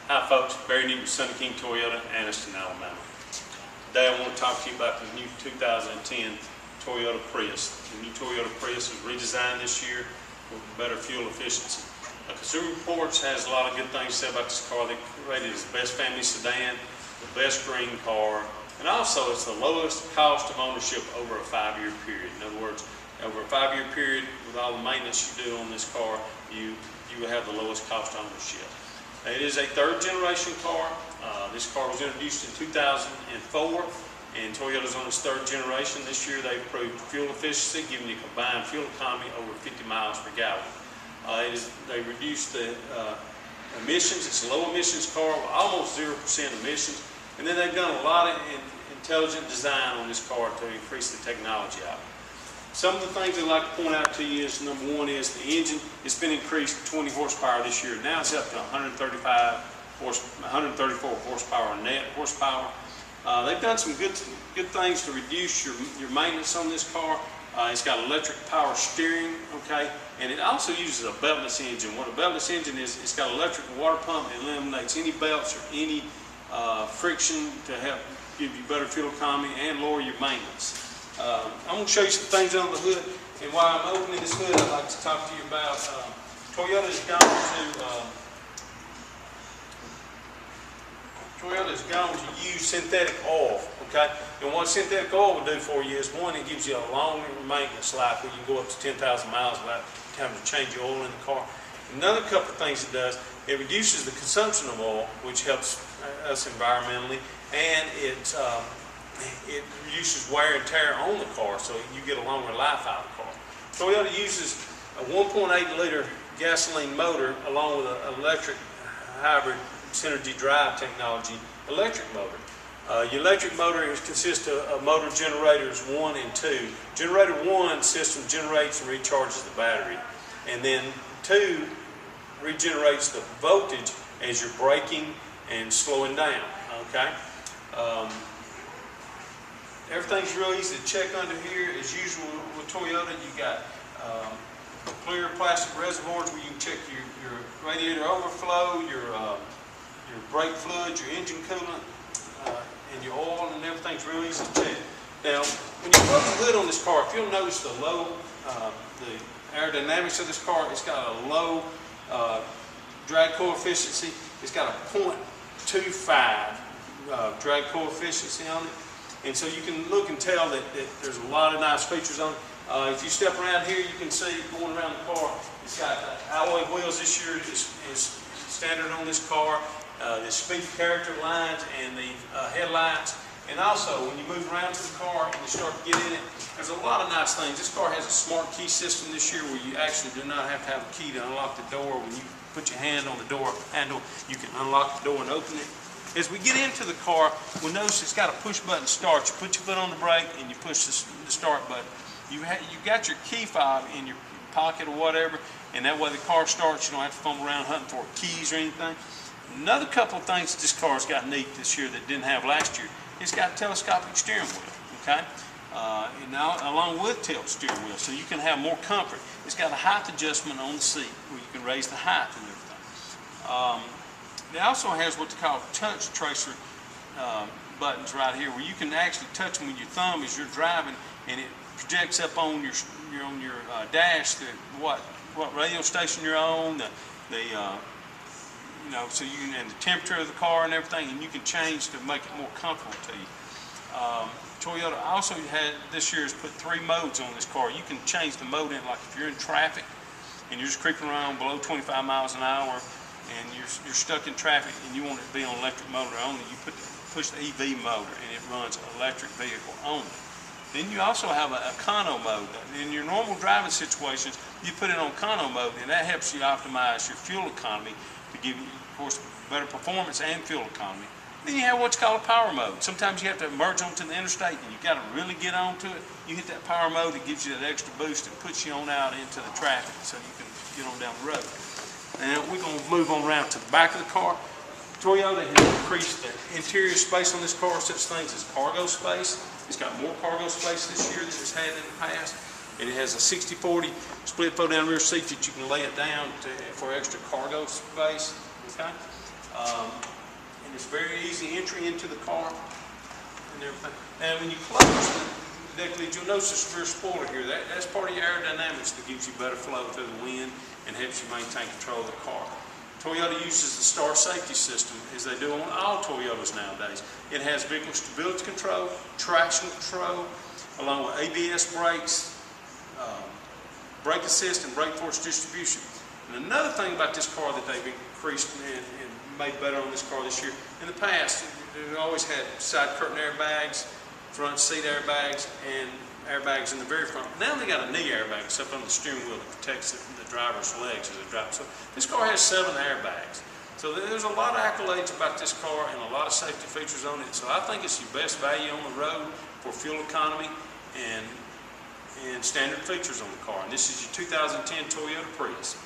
Hi folks, Barry.Newton, Sunny.King.Toyota, Anniston, Alabama. Today I want to talk to you about the new 2010 Toyota Prius. The new Toyota Prius was redesigned this year with better fuel efficiency. Consumer Reports has a lot of good things to say about this car. They rated it as the best family sedan, the best green car, and also it's the lowest cost of ownership over a 5-year period. In other words, over a 5-year period, with all the maintenance you do on this car, you will have the lowest cost of ownership. It is a third-generation car. This car was introduced in 2004, and Toyota's on its third generation. This year they've improved fuel efficiency, giving you combined fuel economy over 50 miles per gallon. They reduced the emissions. It's a low-emissions car with almost 0% emissions. And then they've done a lot of intelligent design on this car to increase the technology out. Some of the things I'd like to point out to you is, number one is the engine. It's been increased 20 horsepower this year. Now it's up to 134 horsepower net horsepower. They've done some good things to reduce your maintenance on this car. It's got electric power steering, okay, and it also uses a beltless engine. What a beltless engine is, it's got an electric water pump. It eliminates any belts or any friction to help give you better fuel economy and lower your maintenance. I'm going to show you some things under the hood, and while I'm opening this hood, I'd like to talk to you about Toyota's gone to use synthetic oil, okay? And what synthetic oil will do for you is, one, it gives you a longer maintenance life where you can go up to 10,000 miles without having to change your oil in the car. Another couple of things it does, it reduces the consumption of oil, which helps us environmentally, and it reduces wear and tear on the car, so you get a longer life out of the car. Toyota uses a 1.8-liter gasoline motor along with an electric hybrid synergy drive technology electric motor. Your electric motor consists of motor generators 1 and 2. Generator 1 system generates and recharges the battery, and then 2 regenerates the voltage as you're braking and slowing down, okay? Everything's real easy to check under here. As usual with Toyota, you got clear plastic reservoirs where you can check your radiator overflow, your brake fluids, your engine coolant, and your oil, and everything's real easy to check. Now, when you put the hood on this car, if you'll notice the aerodynamics of this car, it's got a low drag coefficient. It's got a 0.25 drag coefficient on it. And so you can look and tell that there's a lot of nice features on it. If you step around here, you can see going around the car, it's got alloy wheels this year is standard on this car. The speed character lines and the headlights. And also, when you move around to the car and you start to get in it, there's a lot of nice things. This car has a smart key system this year where you actually do not have to have a key to unlock the door. When you put your hand on the door handle, you can unlock the door and open it. As we get into the car, we'll notice it's got a push button start. You put your foot on the brake and you push the start button. You got your key fob in your pocket or whatever, and that way the car starts. You don't have to fumble around hunting for keys or anything. Another couple of things that this car's got neat this year that it didn't have last year, it's got a telescopic steering wheel, okay? And now, along with tilt steering wheel, so you can have more comfort. It's got a height adjustment on the seat where you can raise the height and everything. It also has what they call touch tracer buttons right here, where you can actually touch them with your thumb as you're driving, and it projects up on your dash what radio station you're on, so you can, and the temperature of the car and everything, and you can change to make it more comfortable to you. Toyota also this year has put 3 modes on this car. You can change the mode in, like if you're in traffic and you're just creeping around below 25 miles an hour and you're stuck in traffic and you want it to be on electric motor only, you push the EV motor and it runs electric vehicle only. Then you also have a econo mode. In your normal driving situations, you put it on econo mode, and that helps you optimize your fuel economy to give you, of course, better performance and fuel economy. Then you have what's called a power mode. Sometimes you have to merge onto the interstate and you got to really get onto it. You hit that power mode, it gives you that extra boost and puts you on out into the traffic so you can get on down the road. Now we're going to move on around to the back of the car. Toyota has increased the interior space on this car, such things as cargo space. It's got more cargo space this year than it's had in the past. It has a 60-40 split fold-down rear seat that you can lay it down for extra cargo space. Okay. And it's very easy entry into the car and everything. And when you close the deck lid, you'll notice this rear spoiler here. That's part of your aerodynamics that gives you better flow through the wind and helps you maintain control of the car. Toyota uses the Star Safety System, as they do on all Toyotas nowadays. It has vehicle stability control, traction control, along with ABS brakes, brake assist, and brake force distribution. And another thing about this car that they've increased and made better on this car this year, in the past, they always had side curtain airbags, front seat airbags, and airbags in the very front. Now they got a knee airbag up on the steering wheel that protects the driver's legs as they drive. So this car has 7 airbags. So there's a lot of accolades about this car and a lot of safety features on it. So I think it's your best value on the road for fuel economy and standard features on the car. And this is your 2010 Toyota Prius.